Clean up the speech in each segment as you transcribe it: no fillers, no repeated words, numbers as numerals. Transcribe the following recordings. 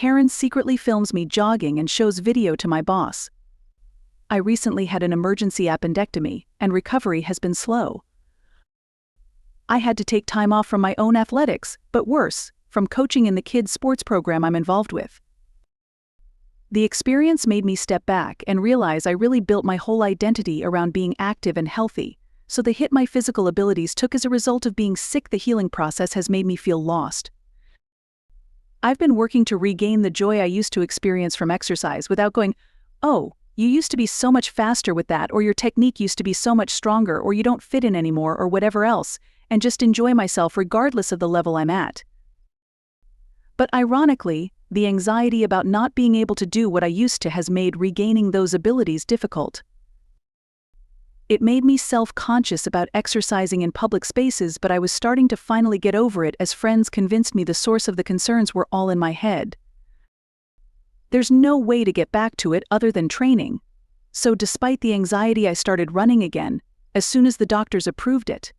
Karen secretly films me jogging and shows video to my boss. I recently had an emergency appendectomy, and recovery has been slow. I had to take time off from my own athletics, but worse, from coaching in the kids' sports program I'm involved with. The experience made me step back and realize I really built my whole identity around being active and healthy, so the hit my physical abilities took as a result of being sick. The healing process has made me feel lost. I've been working to regain the joy I used to experience from exercise without going, "Oh, you used to be so much faster with that," or "Your technique used to be so much stronger," or "You don't fit in anymore," or whatever else, and just enjoy myself regardless of the level I'm at. But ironically, the anxiety about not being able to do what I used to has made regaining those abilities difficult. It made me self-conscious about exercising in public spaces, but I was starting to finally get over it as friends convinced me the source of the concerns were all in my head. There's no way to get back to it other than training. So despite the anxiety, I started running again, as soon as the doctors approved it.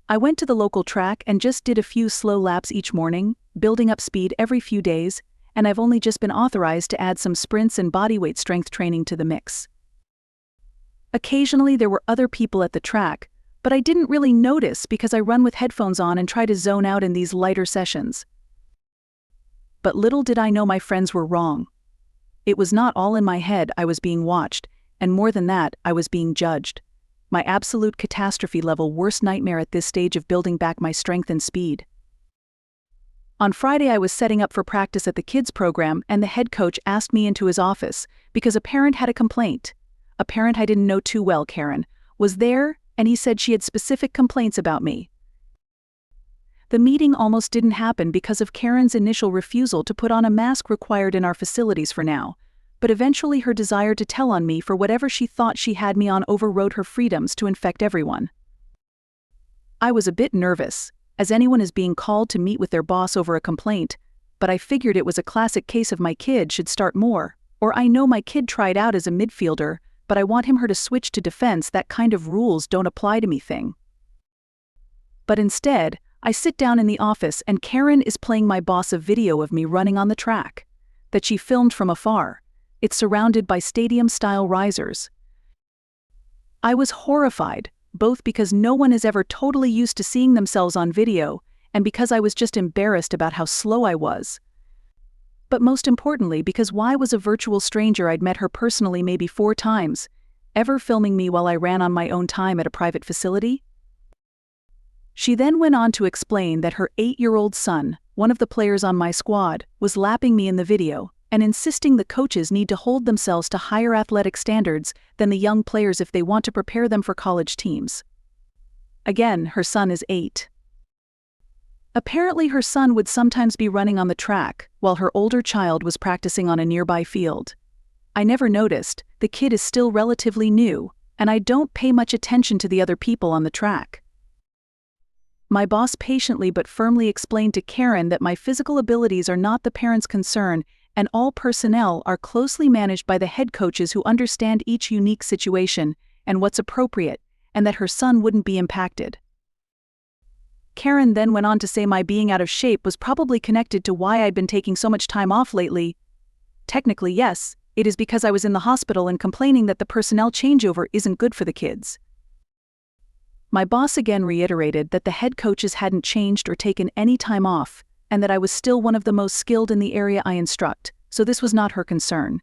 I went to the local track and just did a few slow laps each morning, building up speed every few days, and I've only just been authorized to add some sprints and bodyweight strength training to the mix. Occasionally there were other people at the track, but I didn't really notice because I run with headphones on and try to zone out in these lighter sessions. But little did I know my friends were wrong. It was not all in my head. I was being watched, and more than that, I was being judged. My absolute catastrophe level worst nightmare at this stage of building back my strength and speed. On Friday I was setting up for practice at the kids program, and the head coach asked me into his office because a parent had a complaint. A parent I didn't know too well, Karen, was there, and he said she had specific complaints about me. The meeting almost didn't happen because of Karen's initial refusal to put on a mask required in our facilities for now, but eventually her desire to tell on me for whatever she thought she had me on overrode her freedoms to infect everyone. I was a bit nervous, as anyone is being called to meet with their boss over a complaint, but I figured it was a classic case of my kid should start more, or I know my kid tried out as a midfielder, but I want her to switch to defense, that kind of rules don't apply to me thing. But instead, I sit down in the office and Karen is playing my boss a video of me running on the track, that she filmed from afar. It's surrounded by stadium-style risers. I was horrified, both because no one is ever totally used to seeing themselves on video, and because I was just embarrassed about how slow I was. But most importantly, because why was a virtual stranger I'd met her personally maybe 4 times, ever filming me while I ran on my own time at a private facility? She then went on to explain that her 8-year-old son, one of the players on my squad, was lapping me in the video, and insisting the coaches need to hold themselves to higher athletic standards than the young players if they want to prepare them for college teams. Again, her son is 8. Apparently her son would sometimes be running on the track, while her older child was practicing on a nearby field. I never noticed. The kid is still relatively new, and I don't pay much attention to the other people on the track. My boss patiently but firmly explained to Karen that my physical abilities are not the parents' concern, and all personnel are closely managed by the head coaches who understand each unique situation and what's appropriate, and that her son wouldn't be impacted. Karen then went on to say my being out of shape was probably connected to why I'd been taking so much time off lately. Technically, yes, it is because I was in the hospital and complaining that the personnel changeover isn't good for the kids. My boss again reiterated that the head coaches hadn't changed or taken any time off, and that I was still one of the most skilled in the area I instruct, so this was not her concern.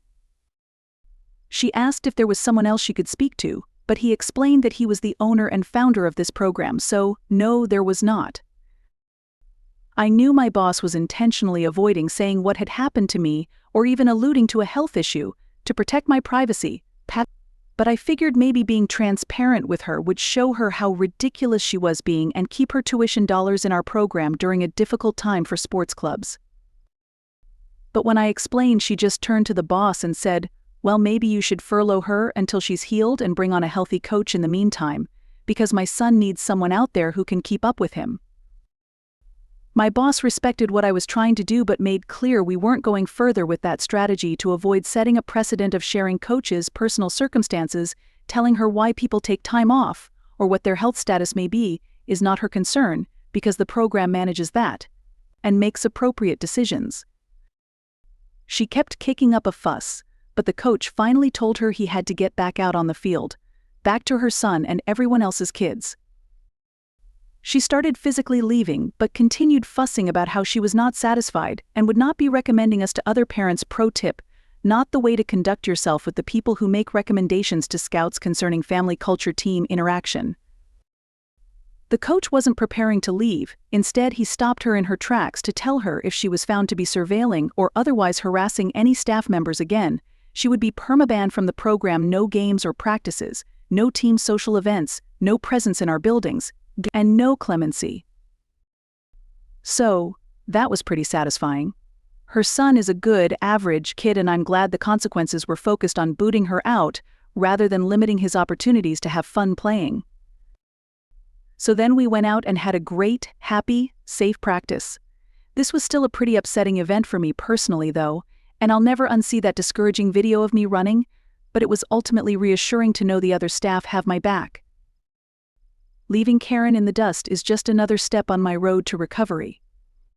She asked if there was someone else she could speak to, but he explained that he was the owner and founder of this program, so no, there was not. I knew my boss was intentionally avoiding saying what had happened to me or even alluding to a health issue to protect my privacy, but I figured maybe being transparent with her would show her how ridiculous she was being and keep her tuition dollars in our program during a difficult time for sports clubs. But when I explained, she just turned to the boss and said, "Well, maybe you should furlough her until she's healed and bring on a healthy coach in the meantime, because my son needs someone out there who can keep up with him." My boss respected what I was trying to do but made clear we weren't going further with that strategy to avoid setting a precedent of sharing coaches' personal circumstances. Telling her why people take time off, or what their health status may be, is not her concern, because the program manages that and makes appropriate decisions. She kept kicking up a fuss, but the coach finally told her he had to get back out on the field, back to her son and everyone else's kids. She started physically leaving but continued fussing about how she was not satisfied and would not be recommending us to other parents. Pro tip: not the way to conduct yourself with the people who make recommendations to scouts concerning family culture team interaction. The coach wasn't preparing to leave. Instead, he stopped her in her tracks to tell her if she was found to be surveilling or otherwise harassing any staff members again, she would be permabanned from the program. No games or practices, no team social events, no presence in our buildings, and no clemency. So, that was pretty satisfying. Her son is a good, average kid, and I'm glad the consequences were focused on booting her out rather than limiting his opportunities to have fun playing. So then we went out and had a great, happy, safe practice. This was still a pretty upsetting event for me personally, though, and I'll never unsee that discouraging video of me running, but it was ultimately reassuring to know the other staff have my back. Leaving Karen in the dust is just another step on my road to recovery.